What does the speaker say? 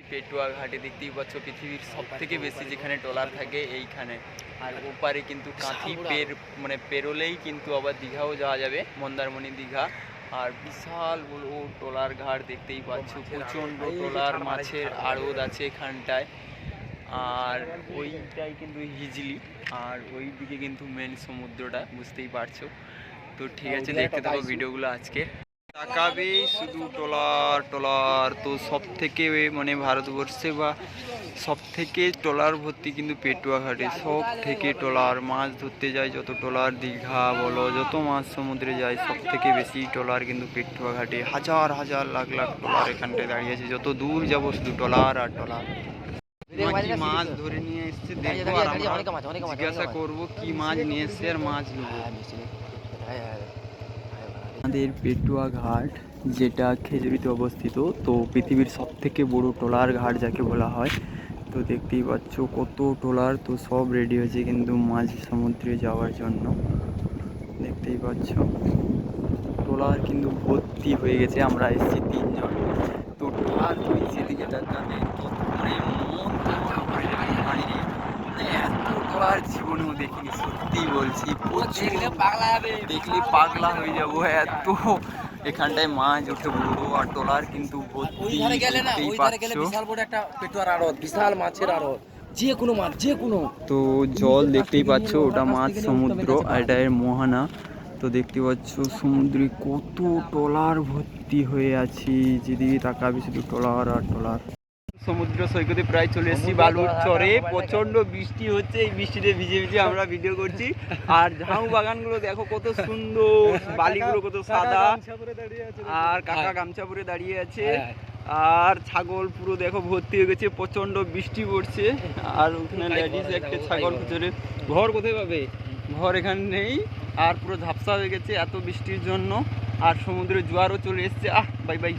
পেটুয়া ঘাটে দেখতেই পাচ্ছ পৃথিবীর সব থেকে বেশি যেখানে ট্রলার থাকে এইখানে। আর ওপারে কিন্তু কাঁথি পেরোলেই কিন্তু আবার দীঘাও যাওয়া যাবে, মন্দারমণি দীঘা। আর বিশাল বড় ট্রলার ঘাট দেখতেই পাচ্ছ, প্রচণ্ড ট্রলার, মাছের আড়ত আছে এখানটায়। আর ওইটাই কিন্তু হিজলি, আর ওই দিকে কিন্তু মেন সমুদ্রটা, বুঝতেই পারছো। তো ঠিক আছে, দেখতে থাকো ভিডিওগুলো আজকে। তাকাবে শুধু ট্রলার ট্রলার। তো সব থেকে ভারতবর্ষে বা সব থেকে ট্রলার ভর্তি কিন্তু পেটুয়া ঘাটে, সব থেকে ট্রলার মাছ ধরতে যায়। যত ট্রলার দীঘা বলো, যত মাছ সমুদ্রে যায়, সব থেকে বেশি ট্রলার কিন্তু পেটুয়া ঘাটে। হাজার হাজার লাখ লাখ ট্রলার এখানটায় দাঁড়িয়ে আছে, যত দূর যাবো শুধু ট্রলার আর ট্রলার। মাছ ধরে নিয়ে এসছে দেখবো, আর জিজ্ঞাসা করবো কি মাছ নিয়ে এসছে আর মাছ নেবো। আমাদের পেটুয়া ঘাট, যেটা খেজুরিতে অবস্থিত, তো পৃথিবীর সব থেকে বড় ট্রলার ঘাট যাকে বলা হয়। তো দেখতেই পাচ্ছ কত ট্রলার, তো সব রেডি হয়েছে কিন্তু মাঝ সমুদ্রে যাওয়ার জন্য। দেখতেই পাচ্ছ ট্রলার কিন্তু ভর্তি হয়ে গেছে। আমরা এসেছি 3 জন। তো আর তুমি যেদিকে তাকাবে এত ট্রলার জীবনেও দেখিনি, সত্যি বলছি। দেখলে পাগলা হয়ে যাবো, এত এখানটায় মাছ ওঠে বড়, আর ট্রলার কিন্তু বিশাল মাছের আড়ত, যে কোনো মাছ, যে কোনো। তো জল দেখতেই পাচ্ছ, ওটা মাছ সমুদ্র, আর এটা এর মোহনা। তো দেখতে পাচ্ছ সমুদ্রে কত ট্রলার ভর্তি হয়ে আছে, যেদিকে তাকাবে শুধু ট্রলার আর ট্রলার। সমুদ্র সৈকতে প্রায় চলে এসেছি, বালুর চরে। প্রচন্ড বৃষ্টি হচ্ছে, এই বৃষ্টিতে ভিজে ভিজে আমরা ভিডিও করছি। আর ঝাউ বাগানগুলো দেখো কত সুন্দর, বালিগুলো কত সাদা, আর কাকা গামছা পরে দাঁড়িয়ে আছে। আর ছাগল পুরো দেখো ভর্তি হয়ে গেছে, প্রচন্ড বৃষ্টি পড়ছে। আর ওখানে লেডিস একটা ছাগল খুঁজে, ঘর কোথায় পাবে, ঘর এখানে নেই। আর পুরো ঝাপসা হয়ে গেছে এত বৃষ্টির জন্য, আর সমুদ্রের জোয়ারও চলে এসছে। Bye bye.